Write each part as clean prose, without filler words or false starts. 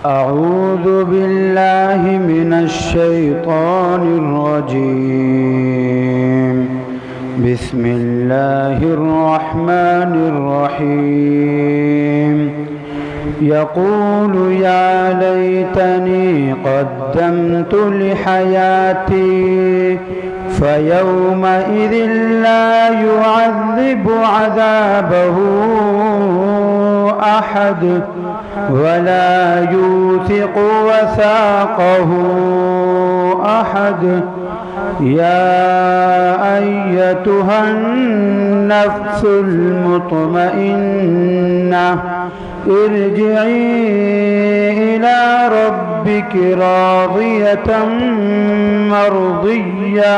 أعوذ بالله من الشيطان الرجيم. بسم الله الرحمن الرحيم. يقول يا ليتني قدمت لحياتي فيومئذ لا يعذب عذابه أحد ولا يوثق وثاقه أحد. يا أيتها النفس المطمئنة ارجعي إلى ربك راضية مرضية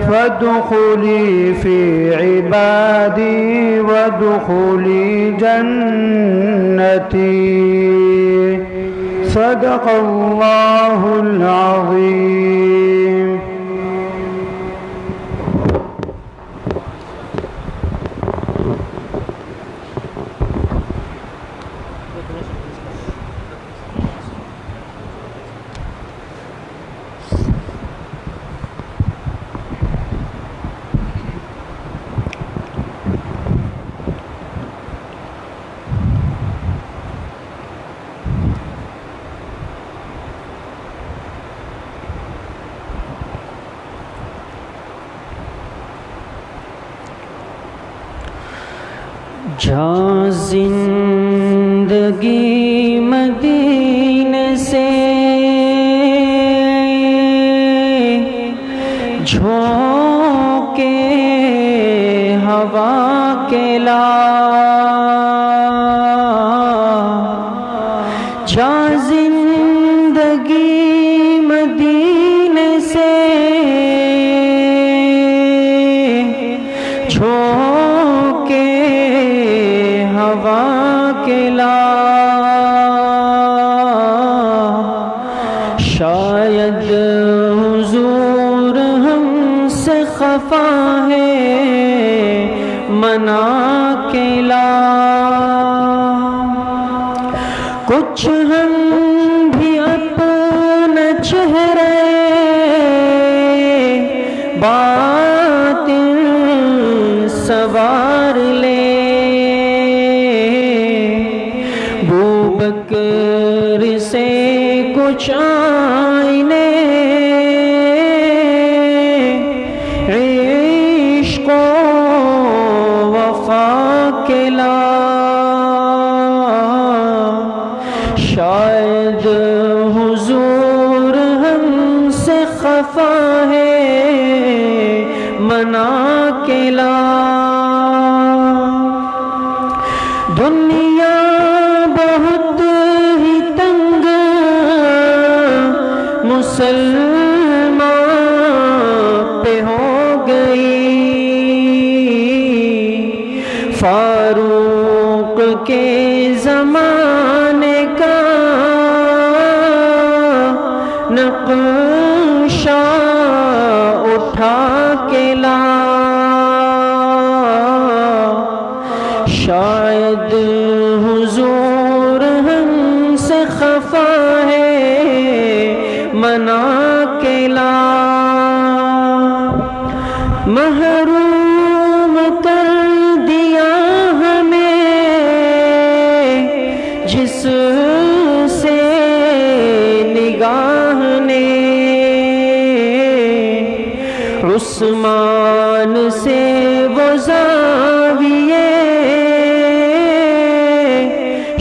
فادخلي في عبادي وادخلي جنتي. صدق الله العظيم. جہاں زندگی مدینے سے جھونکے ہوا کے لا، جہاں زندگی مدینے سے جھونکے ہوا کے لا، شاید حضور ہم سے خفا ہے منا کے لا، کچھ ہم بھی اپنا چہرے باطن سوار لے، بکر سے کچھ آئینے عشق و وفا کے لا، شاید حضور ہم سے خفا ہے منا کے لا، دنیا بہت ہی تنگ مسلمان پہ ہو گئی، فاروق کے زمانے کا نقشہ اٹھا کے لا، شاید حضور ہم سے خفا ہے منا کے لا، محروم کر دیا ہمیں جس سے نگاہ نے، عثمان سے وہ زاویے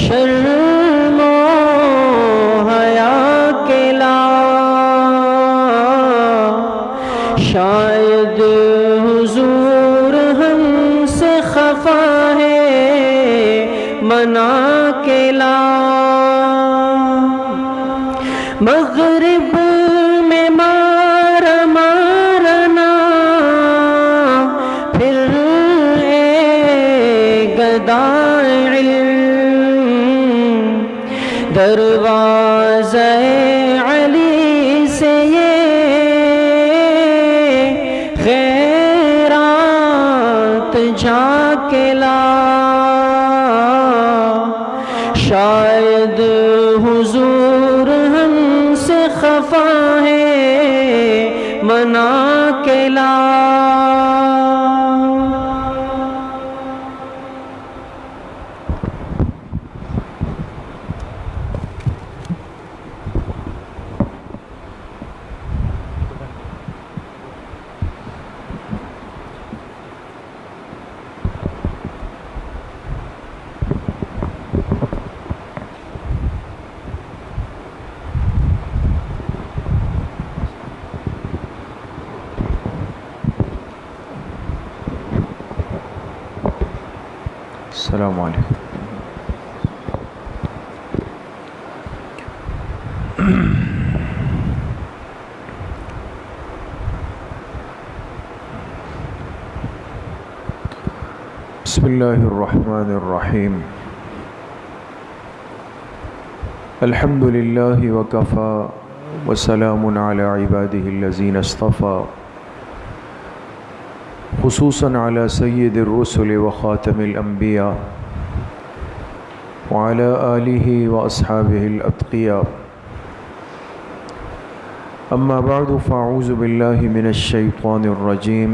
شرم و حیا کے لا، شاید حضور ہم سے خفا ہے منا کے لا، مغرب میں مارا مارنا پھر اے گدائے علم، دروازہ علی سے یہ خیرات جا کے لا، شاید حضور ہم سے خفا ہے منا کے لا السلام علیکم. بسم اللہ الرحمن الرحیم. الحمد للہ وکفا وسلام علی عباده الذین اصطفى خصوصاً على سید الرسل وخاتم الانبیاء وعلى آلہ واصحابہ الاتقیاء. اما بعد فاعوذ باللہ من الشیطان الرجیم.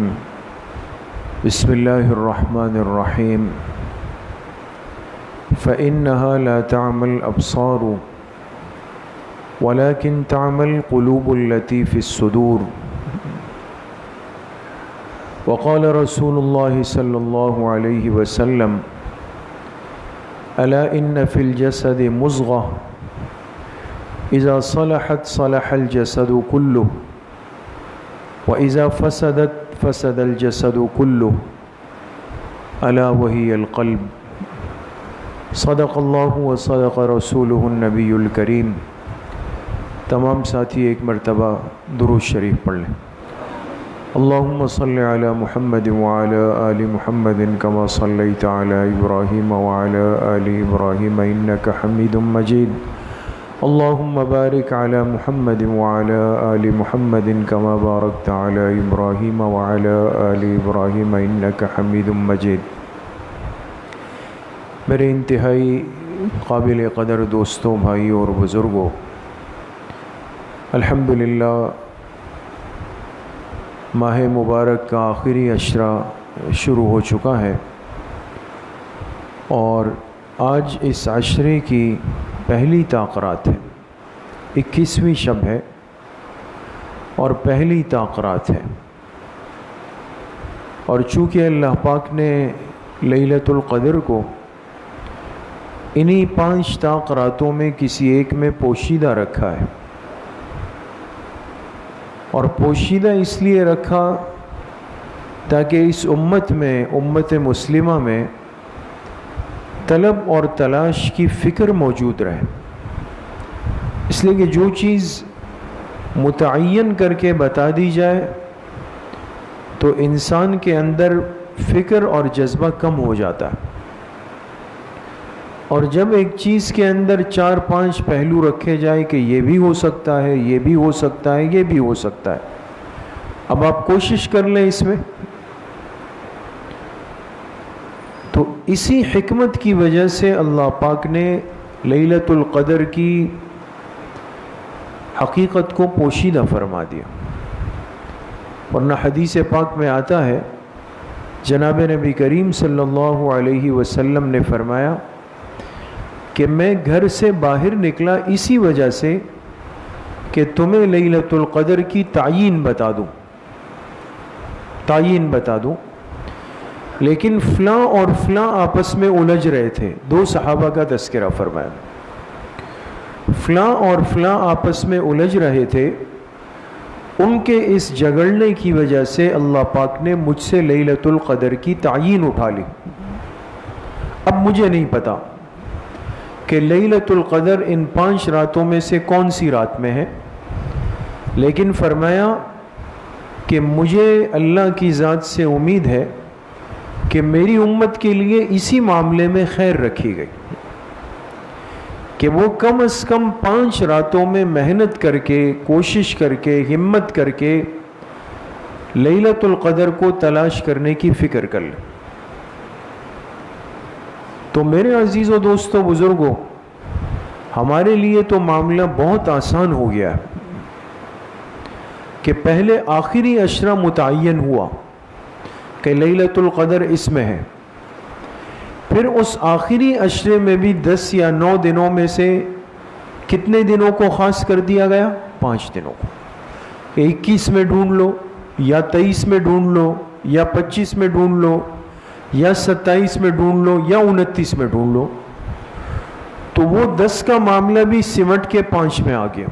بسم اللہ الرحمن الرحیم. فإنها لا تعمى الأبصار ولكن تعمى القلوب التي في الصدور. وقال رسول الله صلى الله عليه وسلم ألا إن في الجسد مضغة إذا صلحت صلح الجسد كله وإذا فسدت فسد الجسد كله ألا وهي القلب. صدق الله وصدق رسوله النبي الكريم. تمام ساتھی ایک مرتبہ درود شریف پڑھ لیں. اللهم صل على محمد وعلى آل محمد كما صليت على إبراهيم وعلى آل إبراهيم إنك حميد مجيد. اللهم بارك على محمد وعلى آل محمد كما باركت على إبراهيم وعلى آل إبراهيم إنك حميد مجيد. میرے انتہائی قابل قدر دوستوں، بھائیوں اور بزرگوں، الحمدللہ ماہ مبارک کا آخری عشرہ شروع ہو چکا ہے اور آج اس عشرے کی پہلی تاقرات ہے. 21ویں شب ہے اور پہلی تاقرات ہے. اور چونکہ اللہ پاک نے لیلۃ القدر کو انہی 5 تاقراتوں میں کسی ایک میں پوشیدہ رکھا ہے. اور پوشیدہ اس لیے رکھا تاکہ اس امت میں، امت مسلمہ میں طلب اور تلاش کی فکر موجود رہے. اس لیے کہ جو چیز متعین کر کے بتا دی جائے تو انسان کے اندر فکر اور جذبہ کم ہو جاتا ہے. اور جب ایک چیز کے اندر 4-5 پہلو رکھے جائے کہ یہ بھی ہو سکتا ہے، یہ بھی ہو سکتا ہے، یہ بھی ہو سکتا ہے، اب آپ کوشش کر لیں اس میں. تو اسی حکمت کی وجہ سے اللہ پاک نے لیلۃ القدر کی حقیقت کو پوشیدہ فرما دیا. ورنہ حدیث پاک میں آتا ہے، جناب نبی کریم صلی اللہ علیہ وسلم نے فرمایا کہ میں گھر سے باہر نکلا اسی وجہ سے کہ تمہیں لیلۃ القدر کی تعین بتا دوں، لیکن فلاں اور فلاں آپس میں الجھ رہے تھے. 2 صحابہ کا تذکرہ فرمایا. فلاں اور فلاں آپس میں الجھ رہے تھے، ان کے اس جھگڑنے کی وجہ سے اللہ پاک نے مجھ سے لیلۃ القدر کی تعین اٹھا لی. اب مجھے نہیں پتا کہ لیلۃ القدر ان 5 راتوں میں سے کون سی رات میں ہے، لیکن فرمایا کہ مجھے اللہ کی ذات سے امید ہے کہ میری امت کے لیے اسی معاملے میں خیر رکھی گئی کہ وہ کم از کم 5 راتوں میں محنت کر کے، کوشش کر کے، ہمت کر کے لیلۃ القدر کو تلاش کرنے کی فکر کر لیں. تو میرے عزیز و دوستو بزرگوں، ہمارے لیے تو معاملہ بہت آسان ہو گیا ہے کہ پہلے آخری عشرہ متعین ہوا کہ لیلۃ القدر اس میں ہے، پھر اس آخری عشرے میں بھی 10 یا 9 دنوں میں سے کتنے دنوں کو خاص کر دیا گیا؟ 5 دنوں کو. 21 میں ڈھونڈ لو یا 23 میں ڈھونڈ لو یا 25 میں ڈھونڈ لو یا 27 میں ڈھونڈ لو یا 29 میں ڈھونڈ لو، تو وہ 10 کا معاملہ بھی سمٹ کے 5 میں آ گیا.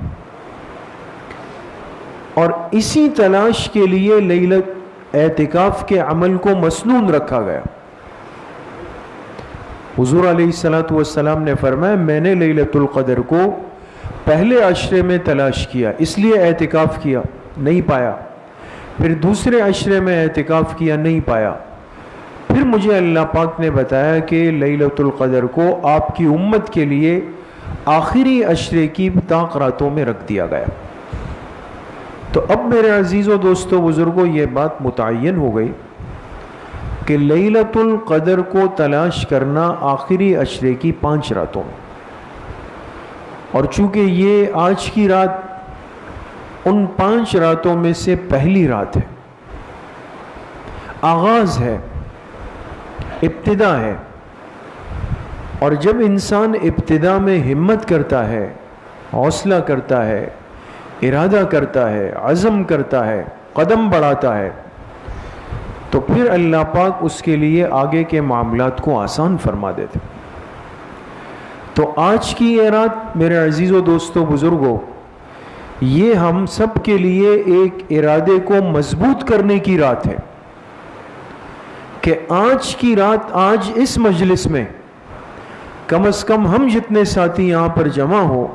اور اسی تلاش کے لیے لیلت اعتکاف کے عمل کو مسنون رکھا گیا. حضور علیہ الصلوۃ والسلام نے فرمایا میں نے لیلۃ القدر کو پہلے عشرے میں تلاش کیا، اس لیے اعتکاف کیا، نہیں پایا. پھر دوسرے عشرے میں اعتکاف کیا، نہیں پایا. پھر مجھے اللہ پاک نے بتایا کہ لیلۃ القدر کو آپ کی امت کے لیے آخری عشرے کی طاق راتوں میں رکھ دیا گیا. تو اب میرے عزیزوں دوستوں بزرگوں یہ بات متعین ہو گئی کہ لیلۃ القدر کو تلاش کرنا آخری عشرے کی 5 راتوں میں. اور چونکہ یہ آج کی رات ان 5 راتوں میں سے پہلی رات ہے، آغاز ہے، ابتدا ہے، اور جب انسان ابتدا میں ہمت کرتا ہے، حوصلہ کرتا ہے، ارادہ کرتا ہے، عزم کرتا ہے، قدم بڑھاتا ہے، تو پھر اللہ پاک اس کے لیے آگے کے معاملات کو آسان فرما دیتے. تو آج کی یہ رات میرے عزیزوں دوستوں بزرگوں، یہ ہم سب کے لیے ایک ارادے کو مضبوط کرنے کی رات ہے کہ آج کی رات، آج اس مجلس میں کم از کم ہم جتنے ساتھی یہاں پر جمع ہو،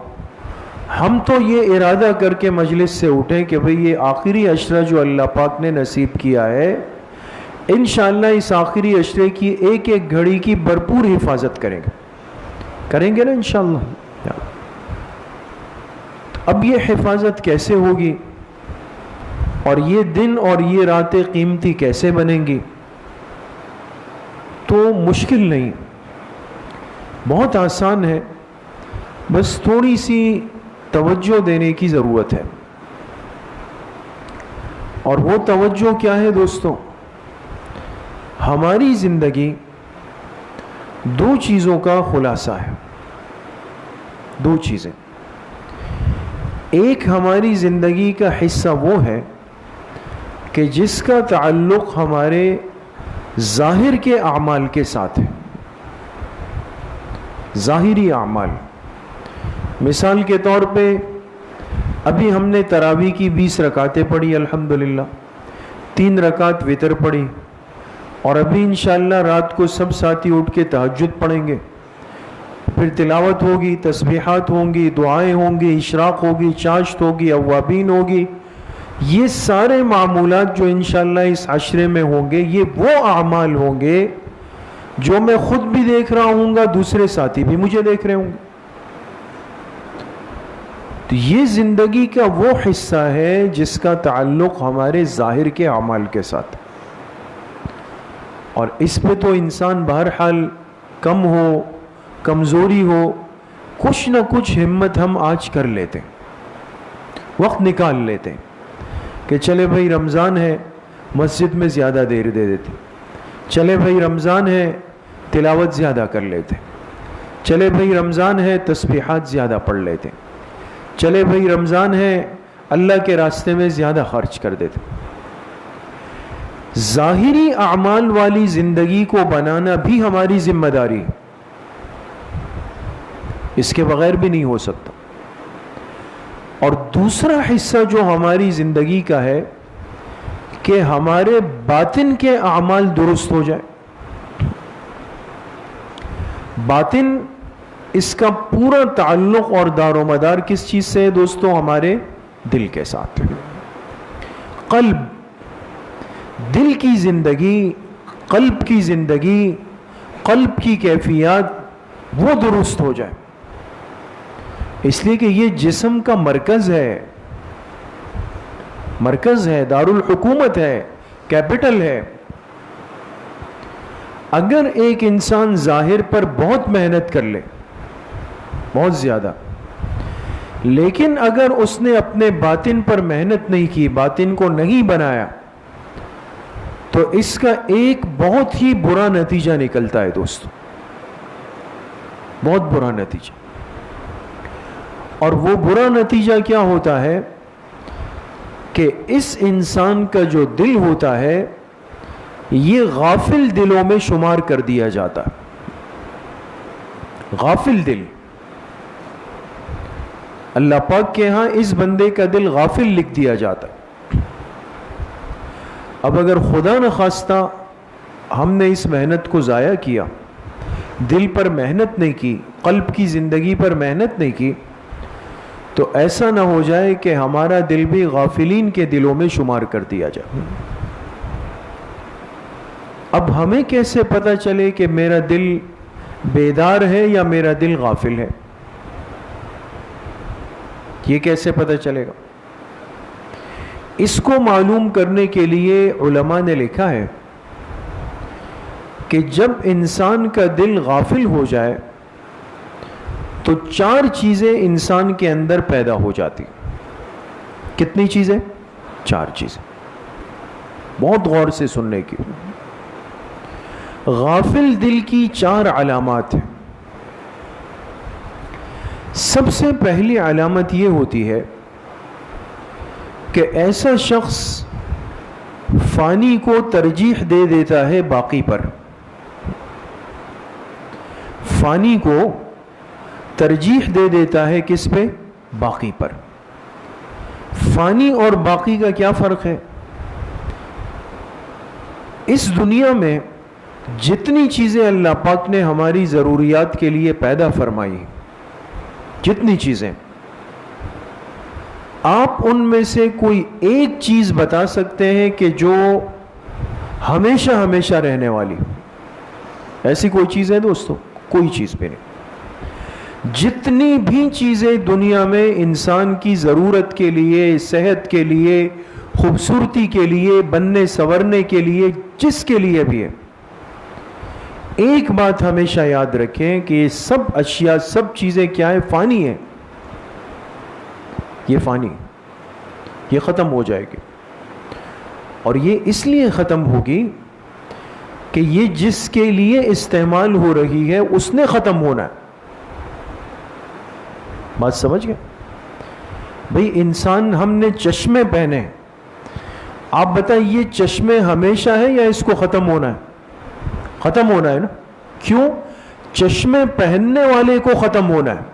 ہم تو یہ ارادہ کر کے مجلس سے اٹھیں کہ بھئی یہ آخری عشرہ جو اللہ پاک نے نصیب کیا ہے، انشاءاللہ اس آخری عشرے کی ایک ایک گھڑی کی بھرپور حفاظت کریں گے نا انشاءاللہ. اب یہ حفاظت کیسے ہوگی اور یہ دن اور یہ راتیں قیمتی کیسے بنیں گی؟ تو مشکل نہیں، بہت آسان ہے، بس تھوڑی سی توجہ دینے کی ضرورت ہے. اور وہ توجہ کیا ہے دوستوں؟ ہماری زندگی 2 چیزوں کا خلاصہ ہے. 2 چیزیں. ایک ہماری زندگی کا حصہ وہ ہے کہ جس کا تعلق ہمارے ظاہر کے اعمال کے ساتھ ہے، ظاہری اعمال. مثال کے طور پہ ابھی ہم نے تراویح کی 20 رکعتیں پڑھی الحمدللہ، 3 رکعت وتر پڑھی، اور ابھی انشاءاللہ رات کو سب ساتھی اٹھ کے تہجد پڑھیں گے. پھر تلاوت ہوگی، تسبیحات ہوں گی، دعائیں ہوں گی، اشراق ہوگی، چاشت ہوگی، اوابین ہوگی. یہ سارے معمولات جو انشاءاللہ اس عشرے میں ہوں گے، یہ وہ اعمال ہوں گے جو میں خود بھی دیکھ رہا ہوں گا، دوسرے ساتھی بھی مجھے دیکھ رہے ہوں گے. تو یہ زندگی کا وہ حصہ ہے جس کا تعلق ہمارے ظاہر کے اعمال کے ساتھ. اور اس پہ تو انسان بہرحال کم ہو، کمزوری ہو، کچھ نہ کچھ ہمت ہم آج کر لیتے، وقت نکال لیتے کہ چلے بھائی رمضان ہے، مسجد میں زیادہ دیر دے دیتے، چلے بھائی رمضان ہے، تلاوت زیادہ کر لیتے، چلے بھائی رمضان ہے، تسبیحات زیادہ پڑھ لیتے، چلے بھائی رمضان ہے، اللہ کے راستے میں زیادہ خرچ کر دیتے. ظاہری اعمال والی زندگی کو بنانا بھی ہماری ذمہ داری ہے، اس کے بغیر بھی نہیں ہو سکتا. اور دوسرا حصہ جو ہماری زندگی کا ہے کہ ہمارے باطن کے اعمال درست ہو جائے. باطن، اس کا پورا تعلق اور دار و مدار کس چیز سے ہے دوستوں؟ ہمارے دل کے ساتھ. قلب، دل کی زندگی، قلب کی زندگی، قلب کی کیفیات وہ درست ہو جائے. اس لیے کہ یہ جسم کا مرکز ہے، دارالحکومت ہے، کیپٹل ہے. اگر ایک انسان ظاہر پر بہت محنت کر لے، بہت زیادہ. لیکن اگر اس نے اپنے باطن پر محنت نہیں کی، باطن کو نہیں بنایا، تو اس کا ایک بہت ہی برا نتیجہ نکلتا ہے دوستو، بہت برا نتیجہ. اور وہ برا نتیجہ کیا ہوتا ہے کہ اس انسان کا جو دل ہوتا ہے یہ غافل دلوں میں شمار کر دیا جاتا ہے. غافل دل، اللہ پاک کے ہاں اس بندے کا دل غافل لکھ دیا جاتا ہے. اب اگر خدا نخواستہ ہم نے اس محنت کو ضائع کیا، دل پر محنت نہیں کی، قلب کی زندگی پر محنت نہیں کی، تو ایسا نہ ہو جائے کہ ہمارا دل بھی غافلین کے دلوں میں شمار کر دیا جائے. اب ہمیں کیسے پتہ چلے کہ میرا دل بیدار ہے یا میرا دل غافل ہے؟ یہ کیسے پتہ چلے گا؟ اس کو معلوم کرنے کے لیے علماء نے لکھا ہے کہ جب انسان کا دل غافل ہو جائے تو 4 چیزیں انسان کے اندر پیدا ہو جاتی. کتنی چیزیں؟ 4 چیزیں. بہت غور سے سننے کی. غافل دل کی 4 علامات ہیں. سب سے پہلی علامت یہ ہوتی ہے کہ ایسا شخص فانی کو ترجیح دے دیتا ہے باقی پر. فانی کو ترجیح دے دیتا ہے کس پہ؟ باقی پر. فانی اور باقی کا کیا فرق ہے؟ اس دنیا میں جتنی چیزیں اللہ پاک نے ہماری ضروریات کے لیے پیدا فرمائی، جتنی چیزیں، آپ ان میں سے کوئی ایک چیز بتا سکتے ہیں کہ جو ہمیشہ ہمیشہ رہنے والی؟ ایسی کوئی چیز ہے دوستو؟ کوئی چیز بھی نہیں. جتنی بھی چیزیں دنیا میں انسان کی ضرورت کے لیے، صحت کے لیے، خوبصورتی کے لیے، بننے سورنے کے لیے، جس کے لیے بھی ہے، ایک بات ہمیشہ یاد رکھیں کہ یہ سب اشیاء، سب چیزیں کیا ہے؟ فانی ہیں. یہ فانی، یہ ختم ہو جائے گی. اور یہ اس لیے ختم ہوگی کہ یہ جس کے لیے استعمال ہو رہی ہے اس نے ختم ہونا ہے. بات سمجھ گئے؟ بھئی انسان، ہم نے چشمے پہنے، آپ بتائیں یہ چشمے ہمیشہ ہے یا اس کو ختم ہونا ہے؟ ختم ہونا ہے نا. کیوں؟ چشمے پہننے والے کو ختم ہونا ہے.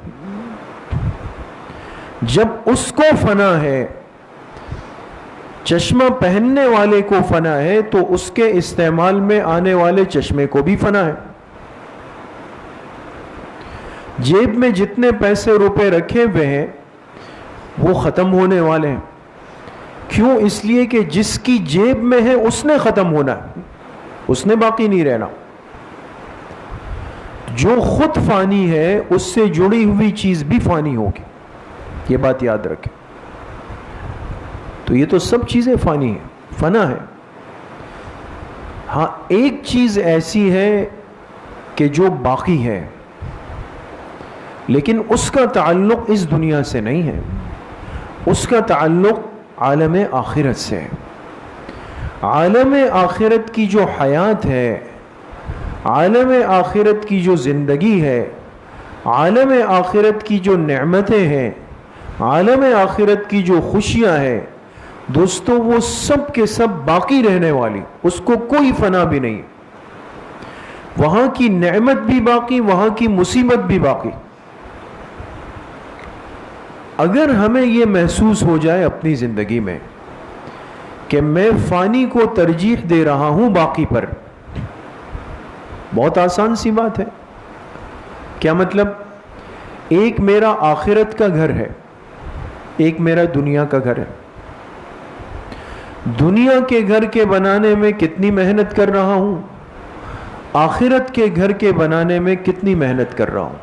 جب اس کو فنا ہے، چشمہ پہننے والے کو فنا ہے، تو اس کے استعمال میں آنے والے چشمے کو بھی فنا ہے. جیب میں جتنے پیسے روپے رکھے ہوئے ہیں وہ ختم ہونے والے ہیں. کیوں؟ اس لیے کہ جس کی جیب میں ہے اس نے ختم ہونا ہے، اس نے باقی نہیں رہنا. جو خود فانی ہے اس سے جڑی ہوئی چیز بھی فانی ہوگی. یہ بات یاد رکھیں. تو یہ تو سب چیزیں فانی ہیں، فنا ہے. ہاں ایک چیز ایسی ہے کہ جو باقی ہے، لیکن اس کا تعلق اس دنیا سے نہیں ہے، اس کا تعلق عالم آخرت سے ہے. عالم آخرت کی جو حیات ہے، عالم آخرت کی جو زندگی ہے، عالم آخرت کی جو نعمتیں ہیں، عالم آخرت کی جو خوشیاں ہیں دوستو، وہ سب کے سب باقی رہنے والی، اس کو کوئی فنا بھی نہیں. وہاں کی نعمت بھی باقی، وہاں کی مصیبت بھی باقی. اگر ہمیں یہ محسوس ہو جائے اپنی زندگی میں کہ میں فانی کو ترجیح دے رہا ہوں باقی پر، بہت آسان سی بات ہے. کیا مطلب؟ ایک میرا آخرت کا گھر ہے، ایک میرا دنیا کا گھر ہے. دنیا کے گھر کے بنانے میں کتنی محنت کر رہا ہوں، آخرت کے گھر کے بنانے میں کتنی محنت کر رہا ہوں.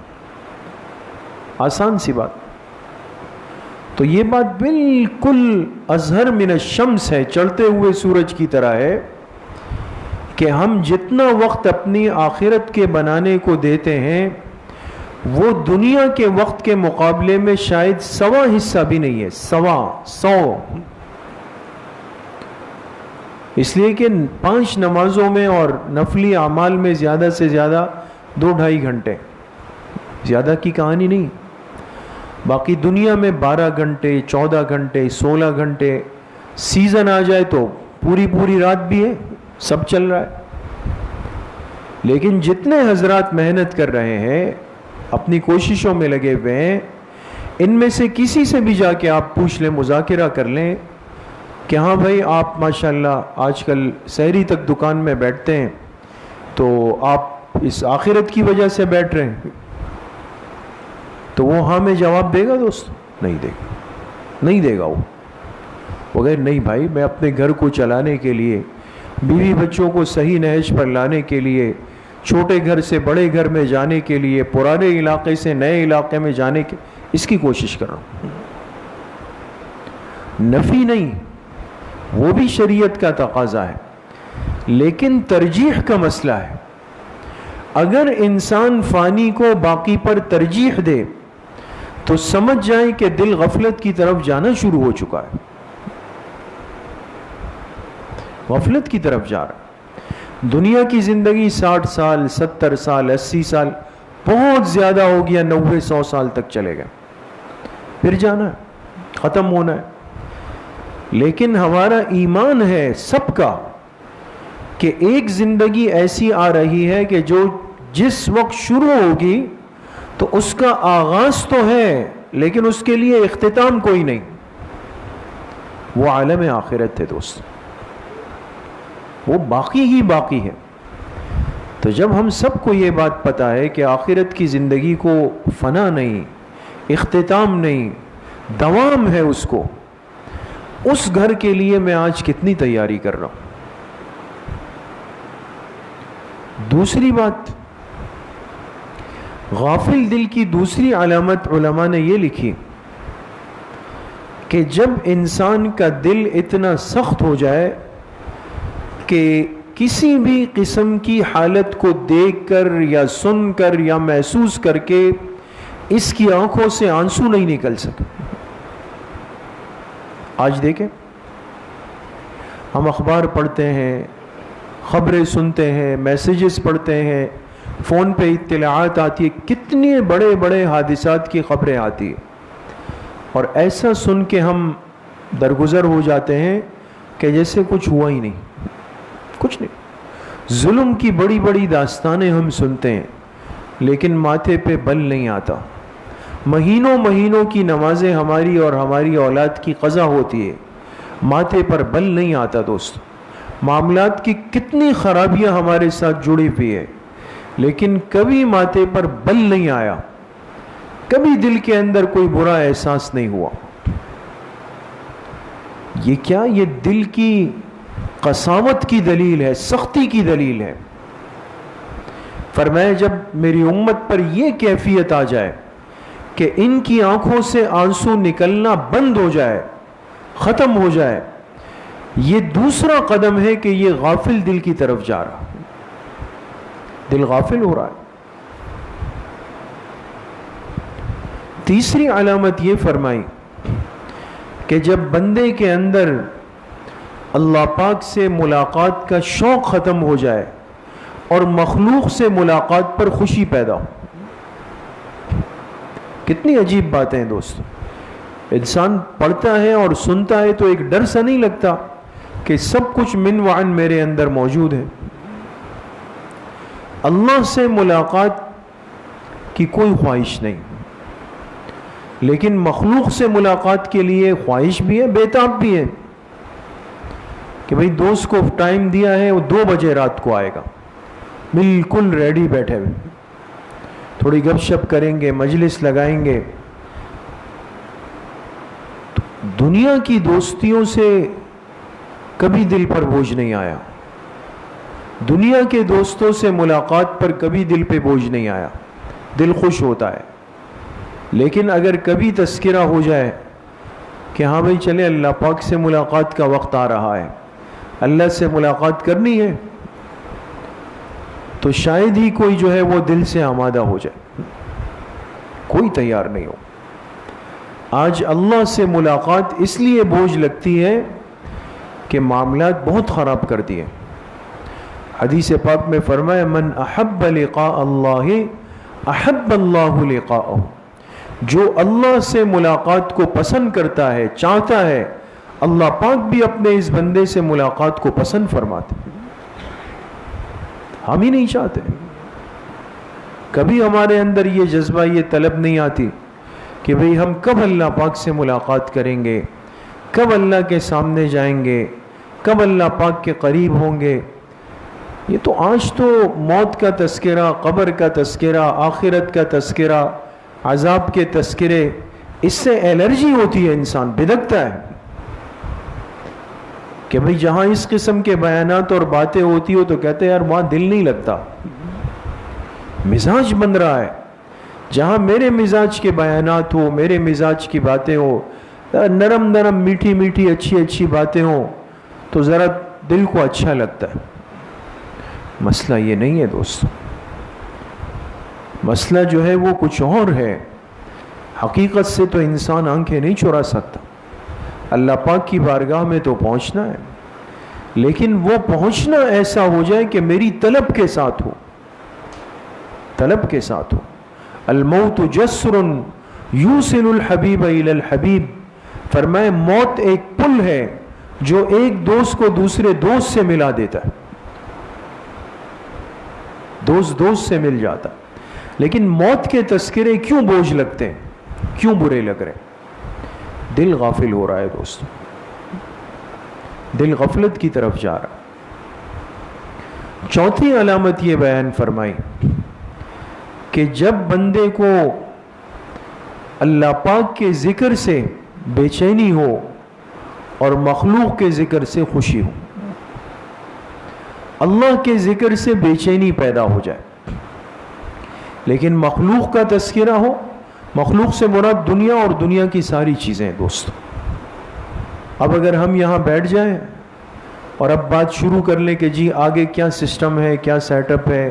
آسان سی بات. تو یہ بات بالکل اظہر من الشمس ہے، چڑھتے ہوئے سورج کی طرح ہے کہ ہم جتنا وقت اپنی آخرت کے بنانے کو دیتے ہیں وہ دنیا کے وقت کے مقابلے میں شاید 100 حصہ بھی نہیں ہے، 100 اس لیے کہ 5 نمازوں میں اور نفلی اعمال میں زیادہ سے زیادہ 2-2.5 گھنٹے، زیادہ کی کہانی نہیں. باقی دنیا میں 12 گھنٹے 14 گھنٹے 16 گھنٹے، سیزن آ جائے تو پوری رات بھی ہے، سب چل رہا ہے. لیکن جتنے حضرات محنت کر رہے ہیں، اپنی کوششوں میں لگے ہوئے ہیں، ان میں سے کسی سے بھی جا کے آپ پوچھ لیں، مذاکرہ کر لیں کہ ہاں بھائی آپ ماشاءاللہ آج کل سحری تک دکان میں بیٹھتے ہیں، تو آپ اس آخرت کی وجہ سے بیٹھ رہے ہیں، تو وہ ہاں میں جواب دے گا دوست؟ نہیں دے گا. وہ کہے نہیں بھائی، میں اپنے گھر کو چلانے کے لیے، بیوی بچوں کو صحیح نہج پر لانے کے لیے، چھوٹے گھر سے بڑے گھر میں جانے کے لیے، پرانے علاقے سے نئے علاقے میں جانے کے، اس کی کوشش کر رہا ہوں. نفی نہیں، وہ بھی شریعت کا تقاضا ہے، لیکن ترجیح کا مسئلہ ہے. اگر انسان فانی کو باقی پر ترجیح دے تو سمجھ جائیں کہ دل غفلت کی طرف جانا شروع ہو چکا ہے، غفلت کی طرف جا رہا ہے. دنیا کی زندگی 60 سال 70 سال 80 سال، بہت زیادہ ہو گیا 90-100 سال تک چلے گا، پھر جانا ہے، ختم ہونا ہے. لیکن ہمارا ایمان ہے سب کا کہ ایک زندگی ایسی آ رہی ہے کہ جو جس وقت شروع ہوگی تو اس کا آغاز تو ہے، لیکن اس کے لیے اختتام کوئی نہیں. وہ عالم آخرت ہے دوست، وہ باقی ہی باقی ہے. تو جب ہم سب کو یہ بات پتہ ہے کہ آخرت کی زندگی کو فنا نہیں، اختتام نہیں، دوام ہے اس کو، اس گھر کے لیے میں آج کتنی تیاری کر رہا ہوں. دوسری بات، غافل دل کی دوسری علامت علماء نے یہ لکھی کہ جب انسان کا دل اتنا سخت ہو جائے کہ کسی بھی قسم کی حالت کو دیکھ کر یا سن کر یا محسوس کر کے اس کی آنکھوں سے آنسو نہیں نکل سکے. آج دیکھیں، ہم اخبار پڑھتے ہیں، خبریں سنتے ہیں، میسیجز پڑھتے ہیں، فون پہ اطلاعات آتی ہے، کتنے بڑے بڑے حادثات کی خبریں آتی ہیں، اور ایسا سن کے ہم درگزر ہو جاتے ہیں کہ جیسے کچھ ہوا ہی نہیں، کچھ نہیں. ظلم کی بڑی بڑی داستانیں ہم سنتے ہیں، لیکن ماتھے پہ بل نہیں آتا. مہینوں کی نمازیں ہماری اور ہماری اولاد کی قضا ہوتی ہے، ماتھے پر بل نہیں آتا. دوست، معاملات کی کتنی خرابیاں ہمارے ساتھ جڑی ہوئی ہے، لیکن کبھی ماتھے پر بل نہیں آیا، کبھی دل کے اندر کوئی برا احساس نہیں ہوا. یہ کیا؟ یہ دل کی قساوت کی دلیل ہے، سختی کی دلیل ہے. فرمایا جب میری امت پر یہ کیفیت آ جائے کہ ان کی آنکھوں سے آنسو نکلنا بند ہو جائے، ختم ہو جائے، یہ دوسرا قدم ہے کہ یہ غافل دل کی طرف جا رہا، دل غافل ہو رہا ہے. تیسری علامت یہ فرمائی کہ جب بندے کے اندر اللہ پاک سے ملاقات کا شوق ختم ہو جائے اور مخلوق سے ملاقات پر خوشی پیدا ہو. کتنی عجیب باتیں ہیں دوستو. انسان پڑھتا ہے اور سنتا ہے تو ایک ڈر سا نہیں لگتا کہ سب کچھ من وعن میرے اندر موجود ہے. اللہ سے ملاقات کی کوئی خواہش نہیں، لیکن مخلوق سے ملاقات کے لیے خواہش بھی ہے، بیتاب بھی ہے کہ بھئی دوست کو ٹائم دیا ہے، وہ 2 بجے رات کو آئے گا، بالکل ریڈی بیٹھے ہوئے، تھوڑی گپ شپ کریں گے، مجلس لگائیں گے. دنیا کی دوستیوں سے کبھی دل پر بوجھ نہیں آیا، دنیا کے دوستوں سے ملاقات پر کبھی دل پہ بوجھ نہیں آیا، دل خوش ہوتا ہے. لیکن اگر کبھی تذکرہ ہو جائے کہ ہاں بھائی چلے اللہ پاک سے ملاقات کا وقت آ رہا ہے، اللہ سے ملاقات کرنی ہے، تو شاید ہی کوئی جو ہے وہ دل سے آمادہ ہو جائے. کوئی تیار نہیں ہو. آج اللہ سے ملاقات اس لیے بوجھ لگتی ہے کہ معاملات بہت خراب کر دیے. حدیث پاک میں فرمایا من احب لقاء اللہ احب اللہ لقاءہ، جو اللہ سے ملاقات کو پسند کرتا ہے، چاہتا ہے، اللہ پاک بھی اپنے اس بندے سے ملاقات کو پسند فرماتے. ہم ہی نہیں چاہتے. کبھی ہمارے اندر یہ جذبہ، یہ طلب نہیں آتی کہ بھئی ہم کب اللہ پاک سے ملاقات کریں گے، کب اللہ کے سامنے جائیں گے، کب اللہ پاک کے قریب ہوں گے. یہ تو آج تو موت کا تذکرہ، قبر کا تذکرہ، آخرت کا تذکرہ، عذاب کے تذکرے، اس سے الرجی ہوتی ہے، انسان بدکتا ہے کہ بھئی جہاں اس قسم کے بیانات اور باتیں ہوتی ہو تو کہتے ہیں یار وہاں دل نہیں لگتا، مزاج بن رہا ہے. جہاں میرے مزاج کے بیانات ہو، میرے مزاج کی باتیں ہو، نرم نرم میٹھی میٹھی اچھی اچھی باتیں ہوں تو ذرا دل کو اچھا لگتا ہے. مسئلہ یہ نہیں ہے دوستو، مسئلہ جو ہے وہ کچھ اور ہے. حقیقت سے تو انسان آنکھیں نہیں چرا سکتا. اللہ پاک کی بارگاہ میں تو پہنچنا ہے، لیکن وہ پہنچنا ایسا ہو جائے کہ میری طلب کے ساتھ ہو، طلب کے ساتھ ہو. الموت جسر یوصل الحبیب الی الحبیب، فرمائے موت ایک پل ہے جو ایک دوست کو دوسرے دوست سے ملا دیتا ہے، دوست سے مل جاتا. لیکن موت کے تذکرے کیوں بوجھ لگتے ہیں، کیوں برے لگ رہے ہیں؟ دل غافل ہو رہا ہے دوستو، دل غفلت کی طرف جا رہا. چوتھی علامت یہ بیان فرمائی کہ جب بندے کو اللہ پاک کے ذکر سے بے چینی ہو اور مخلوق کے ذکر سے خوشی ہو، اللہ کے ذکر سے بے چینی پیدا ہو جائے لیکن مخلوق کا تذکرہ ہو. مخلوق سے مراد دنیا اور دنیا کی ساری چیزیں ہیں دوستو. اب اگر ہم یہاں بیٹھ جائیں اور اب بات شروع کر لیں کہ جی آگے کیا سسٹم ہے، کیا سیٹ اپ ہے،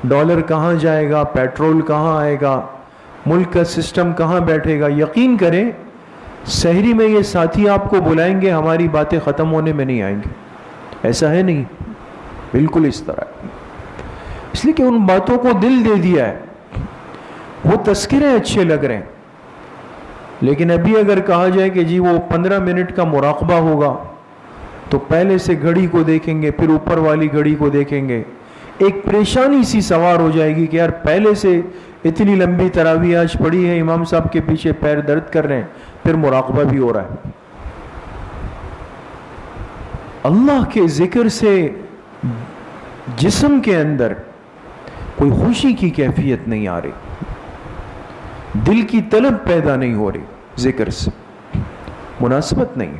ڈالر کہاں جائے گا، پیٹرول کہاں آئے گا، ملک کا سسٹم کہاں بیٹھے گا، یقین کریں سحری میں یہ ساتھی آپ کو بلائیں گے، ہماری باتیں ختم ہونے میں نہیں آئیں گے. ایسا ہے نہیں، بالکل اس طرح. اس لیے کہ ان باتوں کو دل دے دیا ہے، وہ تذکرے اچھے لگ رہے ہیں. لیکن ابھی اگر کہا جائے کہ جی وہ 15 منٹ کا مراقبہ ہوگا تو پہلے سے گھڑی کو دیکھیں گے، پھر اوپر والی گھڑی کو دیکھیں گے، ایک پریشانی سی سوار ہو جائے گی کہ یار پہلے سے اتنی لمبی تراویح آج پڑھی ہے، امام صاحب کے پیچھے پیر درد کر رہے ہیں، پھر مراقبہ بھی ہو رہا ہے. اللہ کے ذکر سے جسم کے اندر کوئی خوشی کی کیفیت نہیں آ رہی، دل کی طلب پیدا نہیں ہو رہی، ذکر سے مناسبت نہیں.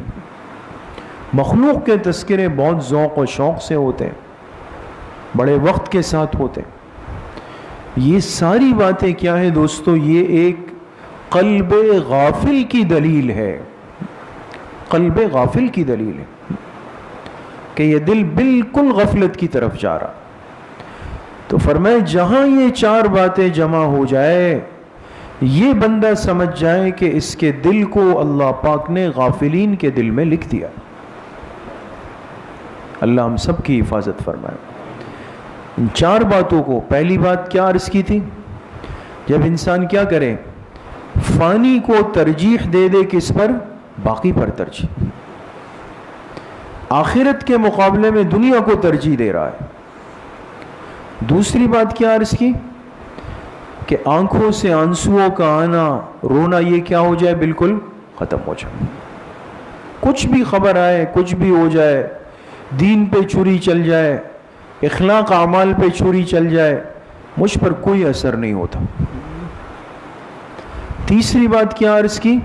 مخلوق کے تذکرے بہت ذوق و شوق سے ہوتے ہیں، بڑے وقت کے ساتھ ہوتے ہیں. یہ ساری باتیں کیا ہے دوستو؟ یہ ایک قلب غافل کی دلیل ہے، قلب غافل کی دلیل ہے کہ یہ دل بالکل غفلت کی طرف جا رہا. تو فرمائے جہاں یہ چار باتیں جمع ہو جائے، یہ بندہ سمجھ جائے کہ اس کے دل کو اللہ پاک نے غافلین کے دل میں لکھ دیا. اللہ ہم سب کی حفاظت فرمائے. ان چار باتوں کو، پہلی بات کیا عرض کی تھی؟ جب انسان کیا کرے؟ فانی کو ترجیح دے دے کس پر؟ باقی پر ترجیح. آخرت کے مقابلے میں دنیا کو ترجیح دے رہا ہے. دوسری بات کیا عرض کی؟ کہ آنکھوں سے آنسوؤں کا آنا، رونا، یہ کیا ہو جائے؟ بالکل ختم ہو جائے. کچھ بھی خبر آئے، کچھ بھی ہو جائے، دین پہ چھری چل جائے، اخلاق اعمال پہ چھری چل جائے، مجھ پر کوئی اثر نہیں ہوتا. تیسری بات کیا عرض کی؟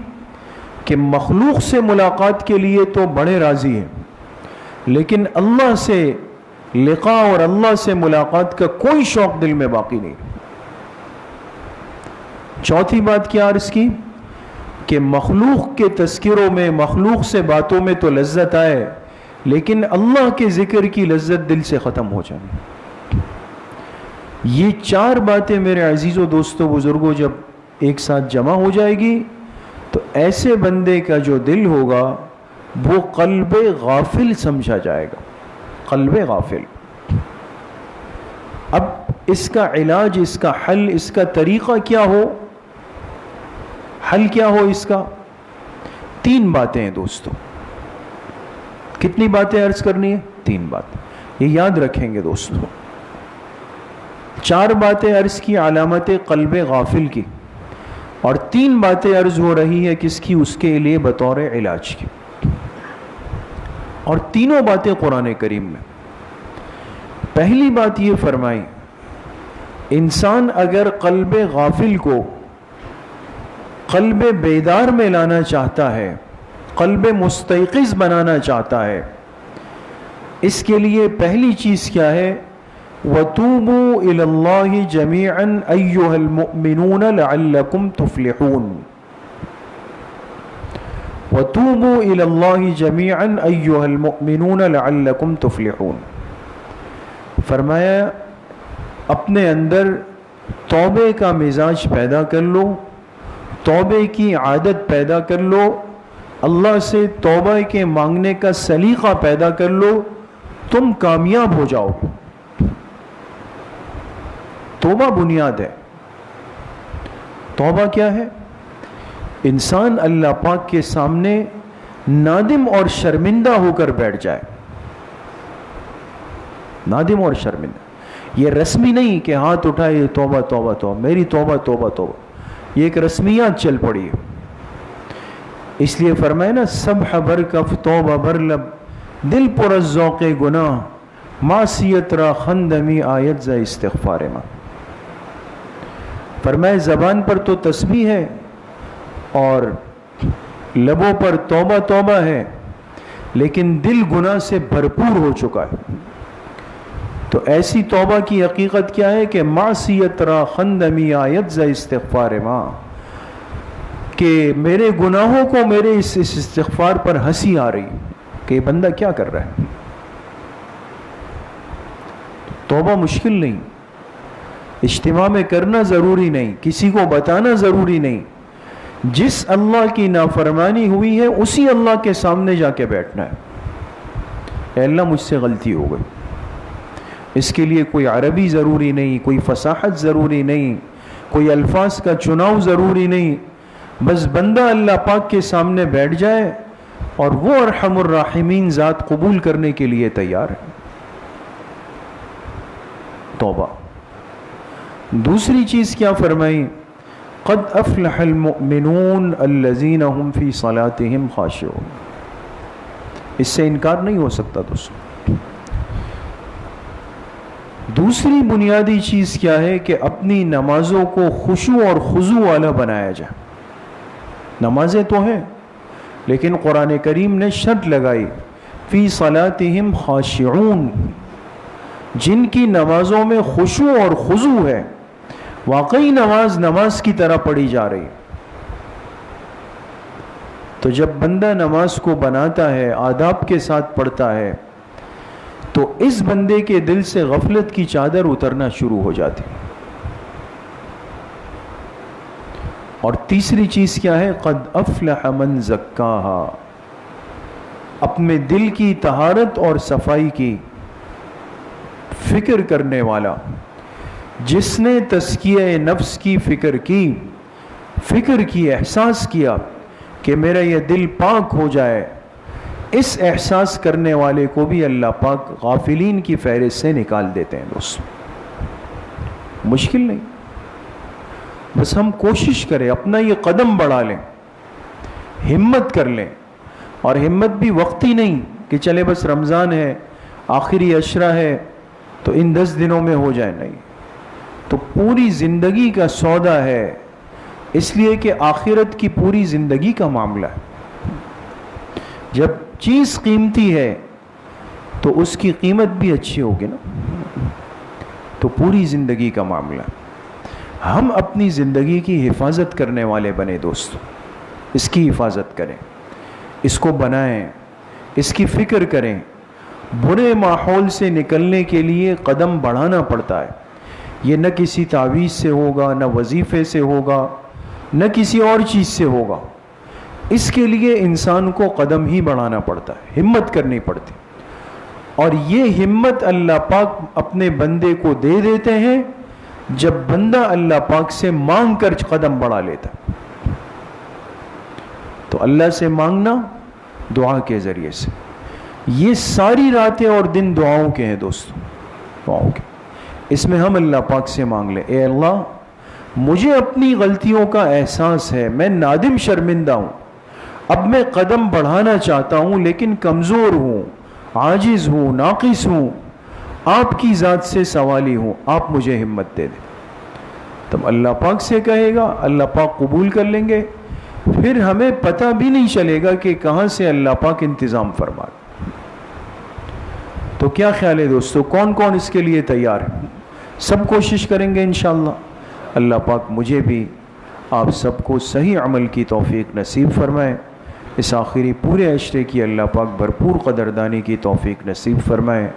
کہ مخلوق سے ملاقات کے لیے تو بڑے راضی ہیں، لیکن اللہ سے لقاء اور اللہ سے ملاقات کا کوئی شوق دل میں باقی نہیں. چوتھی بات کیا عرض کی؟ کہ مخلوق کے تذکروں میں، مخلوق سے باتوں میں تو لذت آئے، لیکن اللہ کے ذکر کی لذت دل سے ختم ہو جائے. یہ چار باتیں میرے عزیزو دوستو بزرگوں جب ایک ساتھ جمع ہو جائے گی تو ایسے بندے کا جو دل ہوگا وہ قلب غافل سمجھا جائے گا، قلب غافل۔ اب اس کا علاج، اس کا حل، اس کا طریقہ کیا ہو؟ حل کیا ہو اس کا؟ 3 باتیں ہیں دوستو۔ کتنی باتیں عرض کرنی ہے؟ 3 باتیں، یہ یاد رکھیں گے دوستو۔ 4 باتیں عرض کی علامت قلب غافل کی، اور 3 باتیں عرض ہو رہی ہے کس کی؟ اس کے لیے بطور علاج کی، اور تینوں باتیں قرآن کریم میں۔ پہلی بات یہ فرمائی، انسان اگر قلب غافل کو قلب بیدار میں لانا چاہتا ہے، قلب مستيقظ بنانا چاہتا ہے، اس کے لیے پہلی چیز کیا ہے؟ وَتُوبُوا إِلَى اللَّهِ جَمِيعًا أَيُّهَا الْمُؤْمِنُونَ لَعَلَّكُمْ تُفْلِحُونَ۔ وَتُوبُوا إِلَى اللَّهِ جَمِيعًا أَيُّهَا الْمُؤْمِنُونَ لَعَلَّكُمْ تُفْلِحُونَ۔ فرمایا اپنے اندر توبے کا مزاج پیدا کر لو، توبے کی عادت پیدا کر لو، اللہ سے توبہ کے مانگنے کا سلیقہ پیدا کر لو، تم کامیاب ہو جاؤ۔ توبہ بنیاد ہے۔ توبہ کیا ہے؟ انسان اللہ پاک کے سامنے نادم اور شرمندہ ہو کر بیٹھ جائے، نادم اور شرمندہ۔ یہ رسمی نہیں کہ ہاتھ اٹھائے توبہ توبہ توبہ، میری توبہ توبہ توبہ، یہ ایک رسمیات چل پڑی ہے۔ اس لیے فرمائے نا، سبح بر کف توبہ بر لب، دل پر از ذوق گناہ، معصیت را خندمی آیت ز استغفار ما۔ فرمائے زبان پر تو تسبیح ہے اور لبوں پر توبہ توبہ ہے، لیکن دل گناہ سے بھرپور ہو چکا ہے۔ تو ایسی توبہ کی حقیقت کیا ہے کہ معصیت را خندمی آیت ز استغفار ما، کہ میرے گناہوں کو میرے اس استغفار پر ہنسی آ رہی کہ یہ بندہ کیا کر رہا ہے۔ توبہ مشکل نہیں، اجتماع میں کرنا ضروری نہیں، کسی کو بتانا ضروری نہیں، جس اللہ کی نافرمانی ہوئی ہے اسی اللہ کے سامنے جا کے بیٹھنا ہے، اے اللہ مجھ سے غلطی ہو گئی۔ اس کے لیے کوئی عربی ضروری نہیں، کوئی فصاحت ضروری نہیں، کوئی الفاظ کا چناؤ ضروری نہیں، بس بندہ اللہ پاک کے سامنے بیٹھ جائے اور وہ ارحم الراحمین ذات قبول کرنے کے لیے تیار ہے۔ توبہ۔ دوسری چیز کیا فرمائی؟ قد افلح المؤمنون الذین هم فی صلاتهم خاشعون۔ اس سے انکار نہیں ہو سکتا دوستوں۔ دوسری بنیادی چیز کیا ہے کہ اپنی نمازوں کو خشوع اور خضوع والا بنایا جائے۔ نمازیں تو ہیں لیکن قرآن کریم نے شرط لگائی، فی صلاتہم خاشعون، جن کی نمازوں میں خشوع اور خضوع ہے، واقعی نماز کی طرح پڑھی جا رہی۔ تو جب بندہ نماز کو بناتا ہے، آداب کے ساتھ پڑھتا ہے، تو اس بندے کے دل سے غفلت کی چادر اترنا شروع ہو جاتی۔ اور تیسری چیز کیا ہے؟ قد افلح من زکاہا، اپنے دل کی طہارت اور صفائی کی فکر کرنے والا، جس نے تزکیہ نفس کی فکر کی، احساس کیا کہ میرا یہ دل پاک ہو جائے، اس احساس کرنے والے کو بھی اللہ پاک غافلین کی فہرست سے نکال دیتے ہیں دوست۔ مشکل نہیں، بس ہم کوشش کریں، اپنا یہ قدم بڑھا لیں، ہمت کر لیں، اور ہمت بھی وقتی نہیں کہ چلے بس رمضان ہے، آخری عشرہ ہے تو ان 10 دنوں میں ہو جائے، نہیں، تو پوری زندگی کا سودا ہے، اس لیے کہ آخرت کی پوری زندگی کا معاملہ ہے۔ جب چیز قیمتی ہے تو اس کی قیمت بھی اچھی ہوگی نا، تو پوری زندگی کا معاملہ۔ ہم اپنی زندگی کی حفاظت کرنے والے بنے دوستو، اس کی حفاظت کریں، اس کو بنائیں، اس کی فکر کریں۔ برے ماحول سے نکلنے کے لیے قدم بڑھانا پڑتا ہے، یہ نہ کسی تعویذ سے ہوگا، نہ وظیفے سے ہوگا، نہ کسی اور چیز سے ہوگا. اس کے لیے انسان کو قدم ہی بڑھانا پڑتا ہے، ہمت کرنی پڑتی. اور یہ ہمت اللہ پاک اپنے بندے کو دے دیتے ہیں جب بندہ اللہ پاک سے مانگ کر قدم بڑھا لیتا. تو اللہ سے مانگنا دعا کے ذریعے سے. یہ ساری راتیں اور دن دعاؤں کے ہیں دوستوں، دعاؤں کے. اس میں ہم اللہ پاک سے مانگ لیں، اے اللہ مجھے اپنی غلطیوں کا احساس ہے، میں نادم شرمندہ ہوں، اب میں قدم بڑھانا چاہتا ہوں لیکن کمزور ہوں، عاجز ہوں، ناقص ہوں، آپ کی ذات سے سوالی ہوں، آپ مجھے ہمت دے دیں. تب اللہ پاک سے کہے گا، اللہ پاک قبول کر لیں گے. پھر ہمیں پتہ بھی نہیں چلے گا کہ کہاں سے اللہ پاک انتظام فرما. تو کیا خیال ہے دوستو، کون کون اس کے لیے تیار ہے؟ سب کوشش کریں گے انشاءاللہ. اللہ پاک مجھے بھی آپ سب کو صحیح عمل کی توفیق نصیب فرمائے. اس آخری پورے عشرے کی اللہ پاک بھرپور قدردانی کی توفیق نصیب فرمائے.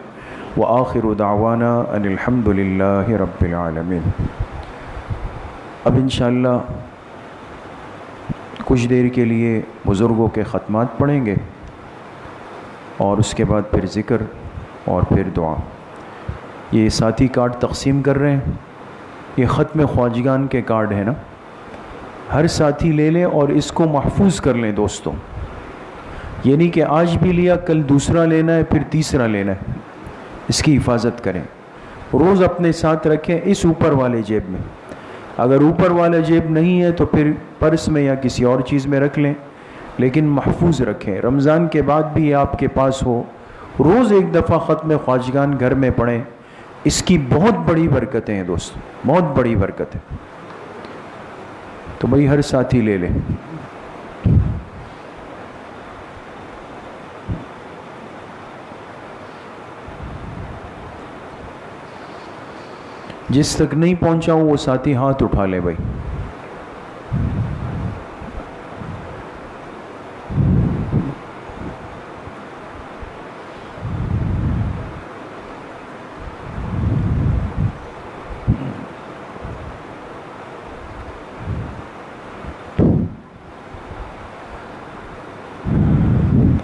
وآخر دعوانا ان الحمد للہ رب العالمین. اب انشاءاللہ کچھ دیر کے لیے بزرگوں کے ختمات پڑھیں گے اور اس کے بعد پھر ذکر اور پھر دعا. یہ ساتھی کارڈ تقسیم کر رہے ہیں، یہ ختم خواجگان کے کارڈ ہیں نا، ہر ساتھی لے لیں اور اس کو محفوظ کر لیں دوستوں. یہ نہیں کہ آج بھی لیا کل دوسرا لینا ہے پھر تیسرا لینا ہے. اس کی حفاظت کریں، روز اپنے ساتھ رکھیں اس اوپر والے جیب میں. اگر اوپر والا جیب نہیں ہے تو پھر پرس میں یا کسی اور چیز میں رکھ لیں، لیکن محفوظ رکھیں. رمضان کے بعد بھی یہ آپ کے پاس ہو. روز ایک دفعہ ختم خواجگان گھر میں پڑھیں، اس کی بہت بڑی برکتیں ہیں دوستو، بہت بڑی برکت ہے. تو بھائی ہر ساتھی لے لیں. جس تک نہیں پہنچا ہوں وہ ساتھی ہاتھ اٹھا لے بھائی.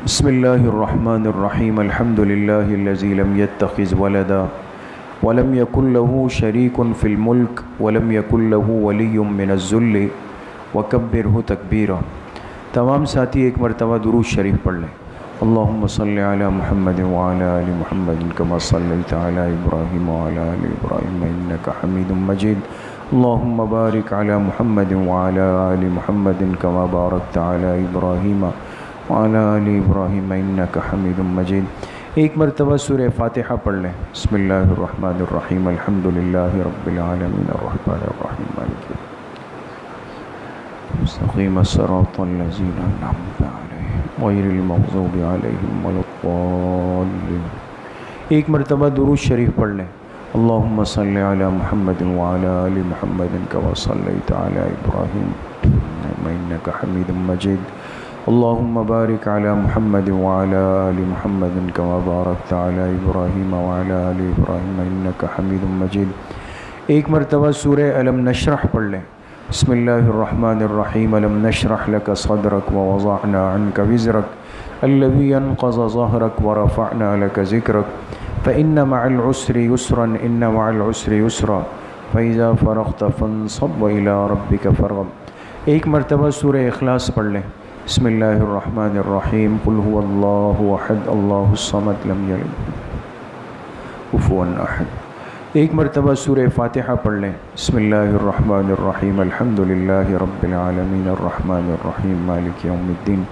بسم اللہ الرحمن الرحیم. الحمد للہ الذی لم یتخذ ولدا ولم یکن له شریک فی الملک ولم یکن له ولی من الذل وکبرہ تکبیرا. تمام ساتھی ایک مرتبہ درود شریف پڑھ لیں. اللہم صلی علی محمد وعلی آل محمد کما صلیت علی ابراہیم وعلی آل ابراہیم انک حمید مجید. اللہم بارک علی محمد وعلی آل محمد کما بارکت علی ابراہیم وعلی آل ابراہیم انک حمید مجید. ایک مرتبہ سورہ فاتحہ پڑھ لیں. بسم اللہ الرحمن الرحیم. الحمد للہ رب العالمین الرحمن الرحیم مالک مستقیم الصراط الذین انعمت علیہم غیر المغضوب علیہم ولا الضالین. ایک مرتبہ درود شریف پڑھ لیں. اللہم صلی علی محمد وعلی آل محمد کما صلیت علی ابراہیم انک حمید مجید. اللہم بارک علی محمد وعلی آل محمد کما بارکت علی ابراہیم وعلی آل ابراہیم انک حمید مجید. ایک مرتبہ سورہ الم نشرح پڑھ لیں. بسم اللہ الرحمن الرحیم. الم نشرح لک صدرک ووضعنا عنک وزرک الذی انقض ظہرک ورفعنا لک ذکرک فإن مع العسر یسرا ان مع العسر یسرا فإذا فرغت فانصب وإلی ربک فارغب. ایک مرتبہ سورہ اخلاص پڑھ لیں. بسم اللہ الرحمن الرحیم. قل هو اللہ احد اللہ الصمد لم یلد کفوا احد. ایک مرتبہ سورہ فاتحہ پڑھ لیں. بسم اللہ الرحمن الرحیم. الحمد للہ رب العالمین الرحمن الرحیم مالک یوم الدین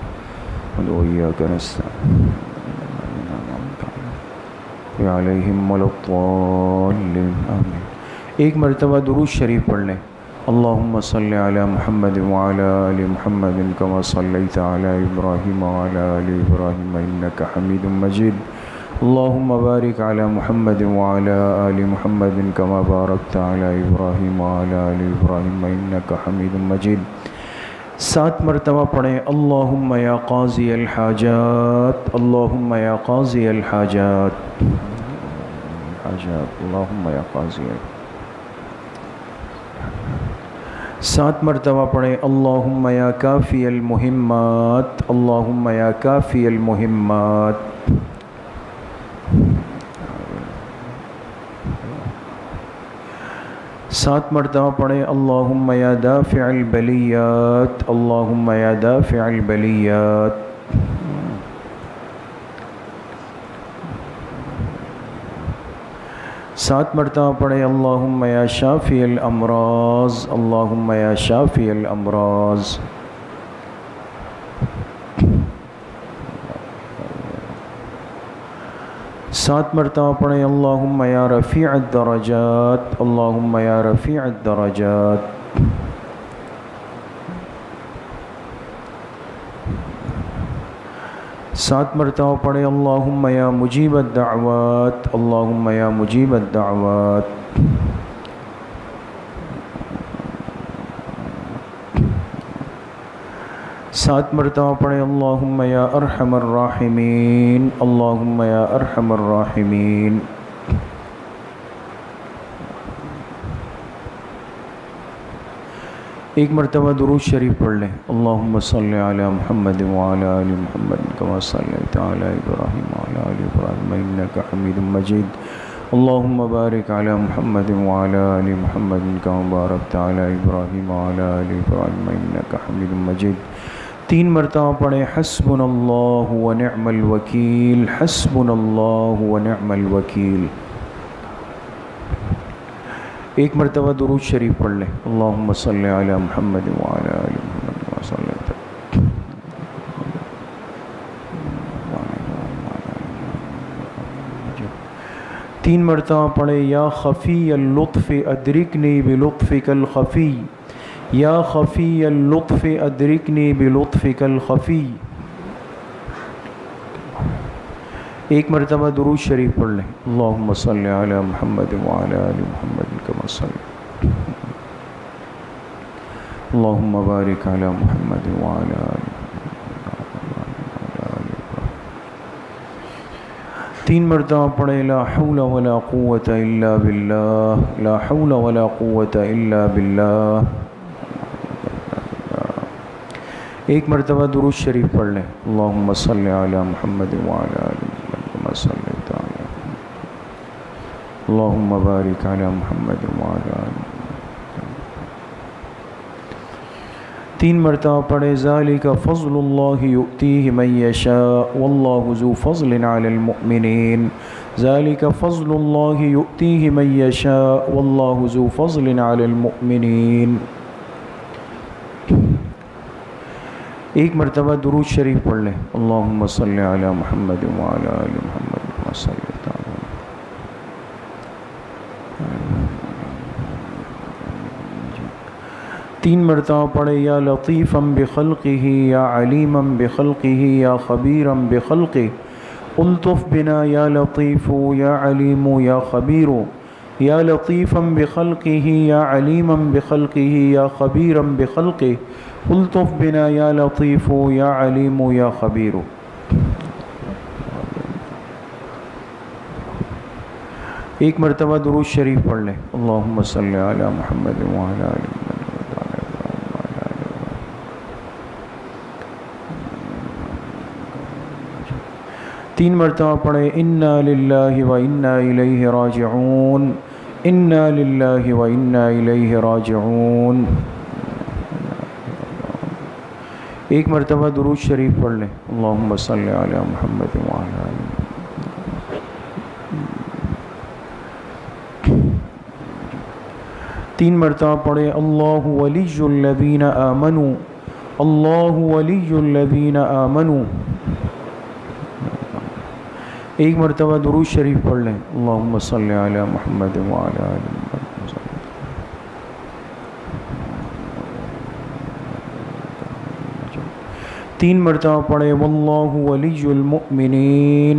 وإیاک نستعین علیہم ولا الضالین آمین. ایک مرتبہ درود شریف پڑھ لیں. اللہم صلی علی محمد وعلی آل محمد کما صلیت علی ابراہیم وعلی آل ابراہیم انک حمید مجید. اللہم بارک علی محمد وعلی آل محمد کما بارکت علی ابراہیم وعلی آل ابراہیم انک حمید مجید. 7 مرتبہ پڑھیں. اللہم یا قاضی الحاجات اللہم یا قاضی الحاجات اللہم یا قاضی. 7 مرتبہ پڑھیں اللہم یا کافی المہمات، اللہم یا کافی المہمات۔ 7 مرتبہ پڑھیں اللہم یا دافع البلیات، اللہم یا دافع البلیات۔ 7 مرتبہ پڑھیں اللہم یا شافی الامراض، اللہم یا شافی الامراض۔ 7 مرتبہ پڑھیں اللہم یا رفیع الدرجات، اللہم یا رفیع الدرجات۔ 7 مرتبہ پڑھیں اللہم یا مجیب الدعوات، اللہم یا مجیب الدعوات۔ 7 مرتبہ پڑھیں اللہم یا ارحم الراحمین، اللہم یا ارحم الراحمین۔ 1 مرتبہ درود شریف پڑھ لیں اللہم صلی علی محمد وعلی آل محمد کما صلیت علی ابراہیم وعلی آل ابراہیم انک حمید مجید، اللہم بارک علی محمد وعلی آل محمد کما بارکت علی ابراہیم وعلی آل ابراہیم انک حمید مجید۔ 3 مرتبہ پڑھیں حسبنا اللہ ونعم الوکیل، حسبنا اللہ ونعم الوکیل۔ 1 مرتبہ درود شریف پڑھ لیں اللہم صلی علی محمد وعلی آل محمد کما صلیت۔ 3 مرتبہ پڑھیں یا خفی اللطف ادرکنی بلطفک الخفی، یا خفی اللطف ادرکنی بلطفک الخفی۔ 1 مرتبہ درود شریف پڑھ لیں اللہم صلی علی محمد وعلی آل محمد کما صلی، اللہم بارک علی محمد وعلی آل محمد۔ 3 مرتبہ پڑھیں لا حول ولا قوة الا باللہ، لا حول ولا قوة الا باللہ۔ 1 مرتبہ درود شریف پڑھ لیں اللہم صلی علی محمد وعلی آل محمد کما صلیت علی، اللہم بارک علی محمد وعلی آل محمد۔ 3 مرتبہ پڑھیں ذالک فضل اللہ یؤتیہ من یشاء واللہ ذو فضل علی المؤمنین، ذالک فضل اللہ یؤتیہ من یشاء واللہ ذو فضل علی المؤمنین۔ 1 مرتبہ درود شریف پڑھ لیں اللہم صلی علی محمد وعلی آل محمد کما صلیت علی۔ 3 مرتبہ پڑھیں یا لطیفا بخلقہ یا علیما بخلقہ یا خبیرا بخلقہ، الطف بنا یا لطیف یا علیم یا خبیر، یا لطیفا بخلقہ یا علیما بخلقہ یا خبیرا بخلقہ، الطف بنا یا لطیف یا علیم یا خبیر۔ 1 مرتبہ درود شریف پڑھ لیں اللہم صلی علی محمد وعلی آل محمد۔ 3 مرتبہ پڑھیں انا للہ و انا الیہ راجعون، انا للہ و انا الیہ راجعون۔ 1 مرتبہ درود شریف پڑھ لیں اللہم صلی علی محمد وعلی آل محمد۔ 3 مرتبہ پڑھیں اللہ ولی الذین آمنوا، اللہ ولی الذین آمنوا۔ 1 مرتبہ درود شریف پڑھ لیں اللہم صلی علی محمد وعلی آل محمد۔ 3 مرتبہ پڑھیں واللہ ولی المؤمنین،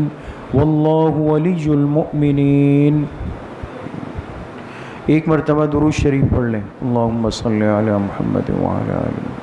واللہ ولی المؤمنین۔ 1 مرتبہ درود شریف پڑھ لیں اللہم صلی علی محمد وعلی آل محمد۔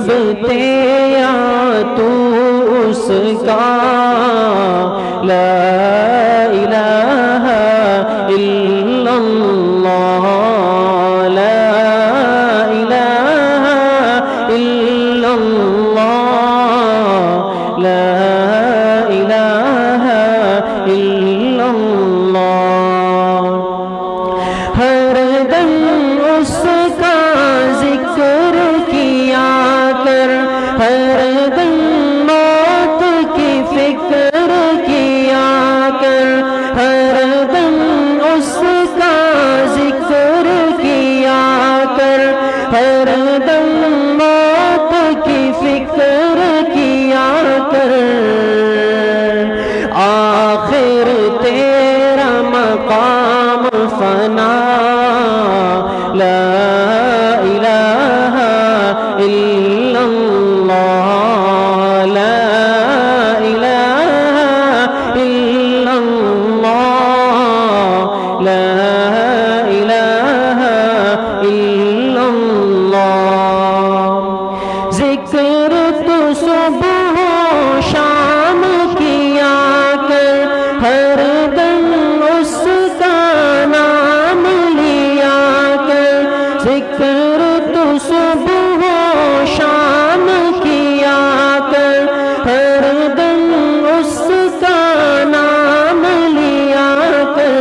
سب تیرا تو اس کا لا الہ الا اللہ لا الہ الا اللہ لا الہ الا اللہ ہر دم اس کا ذکر کیا کر ہر دم موت کی فکر کیا کر ہر دم اس کا ذکر کیا کر ہر دم موت کی فکر کیا کر آخر تیرا مقام فنا لا الہ الا اللہ لا الہ الا اللہ لا الہ الا اللہ ذکر تو صبح و شام کیا کر ہر دم اس کا نام لیا کر ذکر تو صبح و شام کیا کر ہر دم اس کا نام لیا کر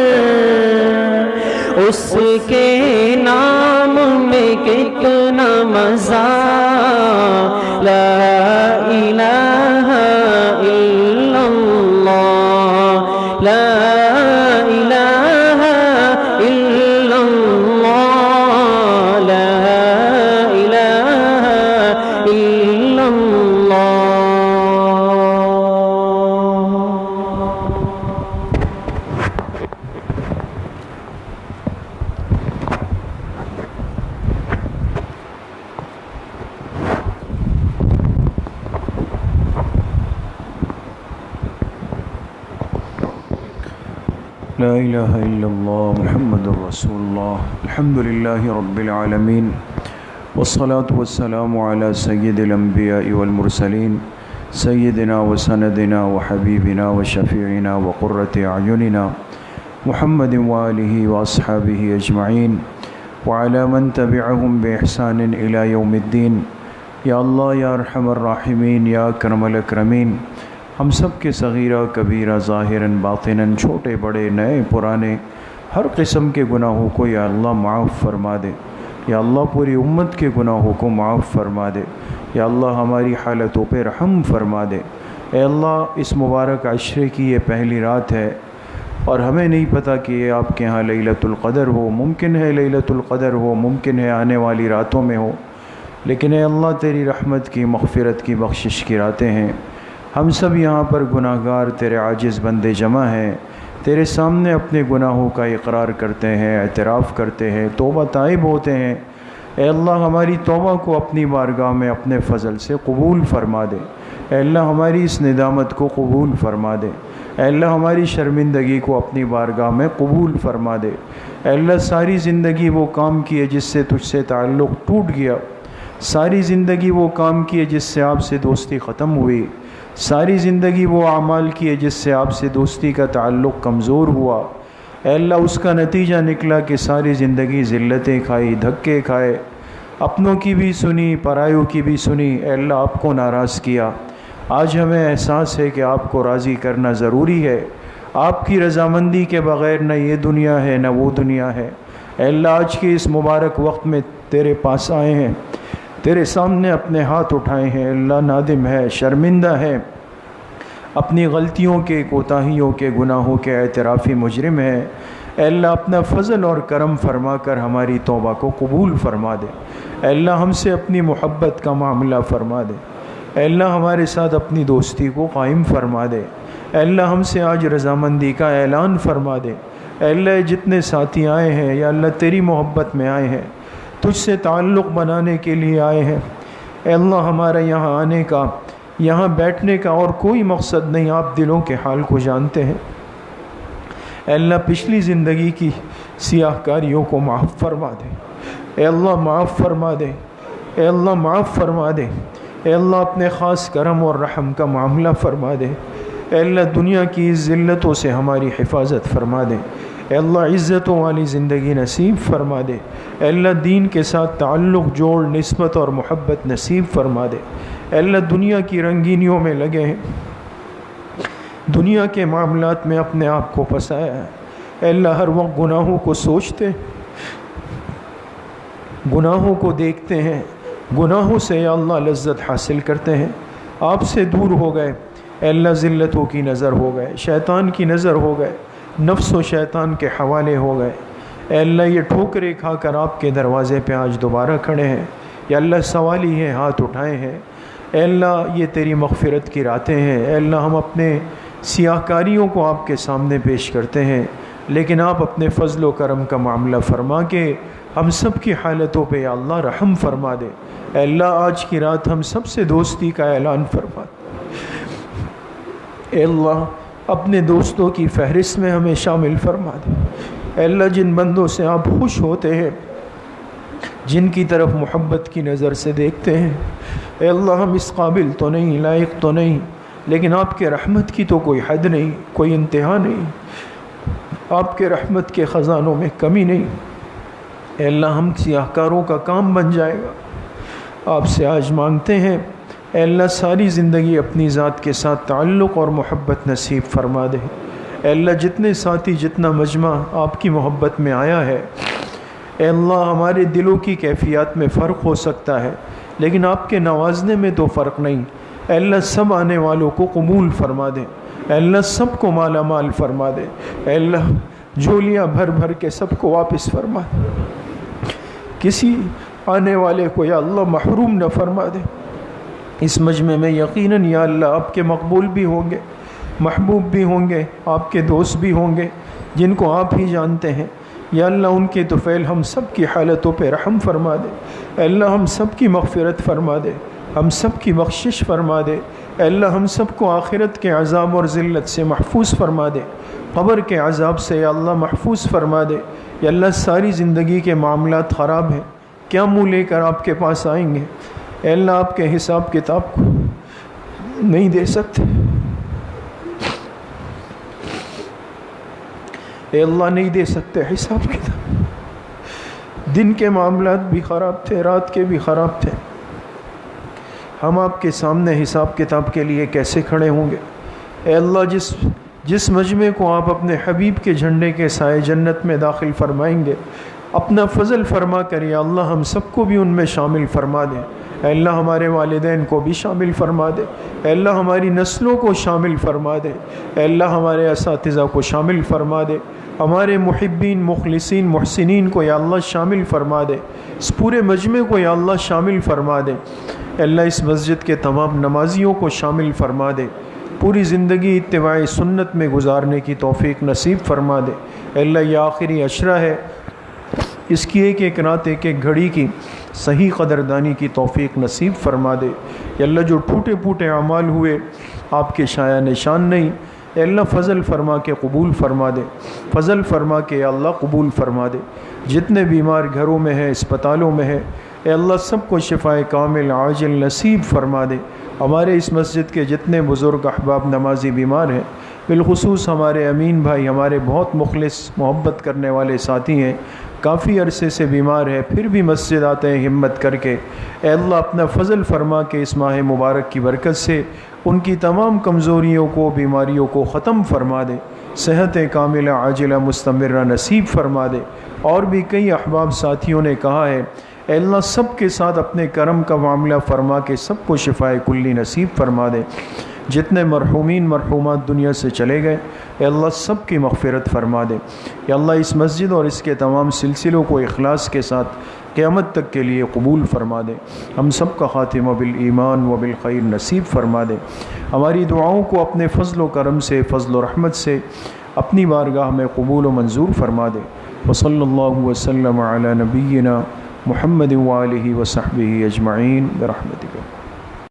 اس کے نام میں کتنا مزہ لا الہ الا اللہ لا الہ الا اللہ لا الہ الا اللہ لا الہ الا اللہ محمد رسول اللہ الحمد للہ رب العالمین والصلاة والسلام علی سید الانبیاء والمرسلین سیدنا وسندنا وحبیبنا وشفیعنا وقرۃ اعیننا محمد وآلہ واصحابہ اجمعین وعلی من تبعہم بإحسان الی یوم الدین یا اللہ یا ارحم الراحمین یا اکرم الاکرمین ہم سب کے صغیرہ کبیرہ ظاہراً باطناً چھوٹے بڑے نئے پرانے ہر قسم کے گناہوں کو یا اللہ معاف فرما دے یا اللہ پوری امت کے گناہوں کو معاف فرما دے یا اللہ ہماری حالتوں پہ رحم فرما دے اے اللہ اس مبارک عشرے کی یہ پہلی رات ہے اور ہمیں نہیں پتہ کہ یہ آپ کے ہاں لیلۃ القدر ہو ممکن ہے لیلۃ القدر ہو ممکن ہے آنے والی راتوں میں ہو لیکن اے اللہ تیری رحمت کی مغفرت کی بخشش کی راتیں ہیں ہم سب یہاں پر گناہ گار تیرے عاجز بندے جمع ہیں تیرے سامنے اپنے گناہوں کا اقرار کرتے ہیں اعتراف کرتے ہیں توبہ تائب ہوتے ہیں اے اللہ ہماری توبہ کو اپنی بارگاہ میں اپنے فضل سے قبول فرما دے اے اللہ ہماری اس ندامت کو قبول فرما دے اے اللہ ہماری شرمندگی کو اپنی بارگاہ میں قبول فرما دے اے اللہ ساری زندگی وہ کام کیے جس سے تجھ سے تعلق ٹوٹ گیا ساری زندگی وہ کام کیے جس سے آپ سے دوستی ختم ہوئی ساری زندگی وہ اعمال کیے جس سے آپ سے دوستی کا تعلق کمزور ہوا اے اللہ اس کا نتیجہ نکلا کہ ساری زندگی ذلتیں کھائی دھکے کھائے اپنوں کی بھی سنی پرایوں کی بھی سنی اے اللہ آپ کو ناراض کیا آج ہمیں احساس ہے کہ آپ کو راضی کرنا ضروری ہے آپ کی رضامندی کے بغیر نہ یہ دنیا ہے نہ وہ دنیا ہے اے اللہ آج کے اس مبارک وقت میں تیرے پاس آئے ہیں تیرے سامنے اپنے ہاتھ اٹھائے ہیں اللہ نادم ہے شرمندہ ہے اپنی غلطیوں کے کوتاہیوں کے گناہوں کے اعترافی مجرم ہے اے اللہ اپنا فضل اور کرم فرما کر ہماری توبہ کو قبول فرما دے اے اللہ ہم سے اپنی محبت کا معاملہ فرما دے اے اللہ ہمارے ساتھ اپنی دوستی کو قائم فرما دے اے اللہ ہم سے آج رضامندی کا اعلان فرما دے اے اللہ جتنے ساتھی آئے ہیں یا اللہ تیری محبت میں آئے ہیں تجھ سے تعلق بنانے کے لیے آئے ہیں اے اللہ ہمارا یہاں آنے کا یہاں بیٹھنے کا اور کوئی مقصد نہیں آپ دلوں کے حال کو جانتے ہیں اے اللہ پچھلی زندگی کی سیاہ کاریوں کو معاف فرما دے اے اللہ معاف فرما دے اے اللہ معاف فرما دے، اے اللہ اپنے خاص کرم اور رحم کا معاملہ فرما دے، اے اللہ دنیا کی ذلتوں سے ہماری حفاظت فرما دے، اے اللہ عزتوں والی زندگی نصیب فرما دے، اے اللہ دین کے ساتھ تعلق جوڑ نسبت اور محبت نصیب فرما دے، اے اللہ دنیا کی رنگینیوں میں لگے ہیں، دنیا کے معاملات میں اپنے آپ کو پھنسایا ہے، اے اللہ ہر وقت گناہوں کو سوچتے، گناہوں کو دیکھتے ہیں، گناہوں سے یا اللہ لذت حاصل کرتے ہیں، آپ سے دور ہو گئے، اے اللہ ذلتوں کی نظر ہو گئے، شیطان کی نظر ہو گئے، نفس و شیطان کے حوالے ہو گئے، اے اللہ یہ ٹھوکریں کھا کر آپ کے دروازے پہ آج دوبارہ کھڑے ہیں، یا اللہ سوالی ہیں، ہاتھ اٹھائے ہیں، اے اللہ یہ تیری مغفرت کی راتیں ہیں، اے اللہ ہم اپنے سیاہ کاریوں کو آپ کے سامنے پیش کرتے ہیں، لیکن آپ اپنے فضل و کرم کا معاملہ فرما کے ہم سب کی حالتوں پہ یا اللہ رحم فرما دے، اے اللہ آج کی رات ہم سب سے دوستی کا اعلان فرما دے، اے اللہ اپنے دوستوں کی فہرست میں ہمیں شامل فرما دے، اے اللہ جن بندوں سے آپ خوش ہوتے ہیں، جن کی طرف محبت کی نظر سے دیکھتے ہیں، اے اللہ ہم اس قابل تو نہیں، لائق تو نہیں، لیکن آپ کے رحمت کی تو کوئی حد نہیں، کوئی انتہا نہیں، آپ کے رحمت کے خزانوں میں کمی نہیں، اے اللہ ہم سیاہکاروں کا کام بن جائے گا، آپ سے آج مانگتے ہیں، اے اللہ ساری زندگی اپنی ذات کے ساتھ تعلق اور محبت نصیب فرما دے، اے اللہ جتنے ساتھی جتنا مجمع آپ کی محبت میں آیا ہے، اے اللہ ہمارے دلوں کی کیفیات میں فرق ہو سکتا ہے، لیکن آپ کے نوازنے میں تو فرق نہیں، اے اللہ سب آنے والوں کو قبول فرما دے، اے اللہ سب کو مالا مال فرما دے، اے اللہ جھولیاں بھر بھر کے سب کو واپس فرما دے، کسی آنے والے کو یا اللہ محروم نہ فرما دے، اس مجمع میں یقیناً یا اللہ آپ کے مقبول بھی ہوں گے، محبوب بھی ہوں گے، آپ کے دوست بھی ہوں گے، جن کو آپ ہی جانتے ہیں، یا اللہ ان کے طفیل ہم سب کی حالتوں پہ رحم فرما دے، اے اللہ ہم سب کی مغفرت فرما دے، ہم سب کی بخشش فرما دے، اے اللہ ہم سب کو آخرت کے عذاب اور ذلت سے محفوظ فرما دے، قبر کے عذاب سے یا اللہ محفوظ فرما دے، یا اللہ ساری زندگی کے معاملات خراب ہیں، کیا منہ لے کر آپ کے پاس آئیں گے، اے اللہ آپ کے حساب کتاب کو نہیں دے سکتے، اے اللہ نہیں دے سکتے حساب کتاب، دن کے معاملات بھی خراب تھے، رات کے بھی خراب تھے، ہم آپ کے سامنے حساب کتاب کے لیے کیسے کھڑے ہوں گے، اے اللہ جس مجمع کو آپ اپنے حبیب کے جھنڈے کے سائے جنت میں داخل فرمائیں گے، اپنا فضل فرما کر یا اللہ ہم سب کو بھی ان میں شامل فرما دیں، اے اللہ ہمارے والدین کو بھی شامل فرما دے، اے اللہ ہماری نسلوں کو شامل فرما دے، اے اللہ ہمارے اساتذہ کو شامل فرما دے، ہمارے محبین مخلصین محسنین کو یا اللہ شامل فرما دے، اس پورے مجمع کو یا اللہ شامل فرما دے، اے اللہ اس مسجد کے تمام نمازیوں کو شامل فرما دے، پوری زندگی اتباع سنت میں گزارنے کی توفیق نصیب فرما دے، اے اللہ یہ آخری عشرہ ہے، اس کی ایک ایک رات ایک ایک گھڑی کی صحیح قدردانی کی توفیق نصیب فرما دے، یا اللہ جو ٹوٹے پھوٹے اعمال ہوئے آپ کے شایع نشان نہیں، اے اللہ فضل فرما کے قبول فرما دے، فضل فرما کے یا اللہ قبول فرما دے، جتنے بیمار گھروں میں ہیں اسپتالوں میں ہیں، اے اللہ سب کو شفائے کامل عاجل نصیب فرما دے، ہمارے اس مسجد کے جتنے بزرگ احباب نمازی بیمار ہیں، بالخصوص ہمارے امین بھائی ہمارے بہت مخلص محبت کرنے والے ساتھی ہیں، کافی عرصے سے بیمار ہے پھر بھی مسجد آتے ہیں ہمت کر کے، اے اللہ اپنا فضل فرما کے اس ماہ مبارک کی برکت سے ان کی تمام کمزوریوں کو بیماریوں کو ختم فرما دے، صحت کاملہ عاجلہ مستمرہ نصیب فرما دے، اور بھی کئی احباب ساتھیوں نے کہا ہے، اے اللہ سب کے ساتھ اپنے کرم کا معاملہ فرما کے سب کو شفائے کلی نصیب فرما دے، جتنے مرحومین مرحومات دنیا سے چلے گئے اے اللہ سب کی مغفرت فرما دے، یا اللہ اس مسجد اور اس کے تمام سلسلوں کو اخلاص کے ساتھ قیامت تک کے لیے قبول فرما دے، ہم سب کا خاتمہ بالایمان و بالخیر نصیب فرما دے، ہماری دعاؤں کو اپنے فضل و کرم سے فضل و رحمت سے اپنی بارگاہ میں قبول و منظور فرما دے، وصلی اللہ وسلم علی نبینا محمد وآلہ وصحبہ اجمعین برحمتک۔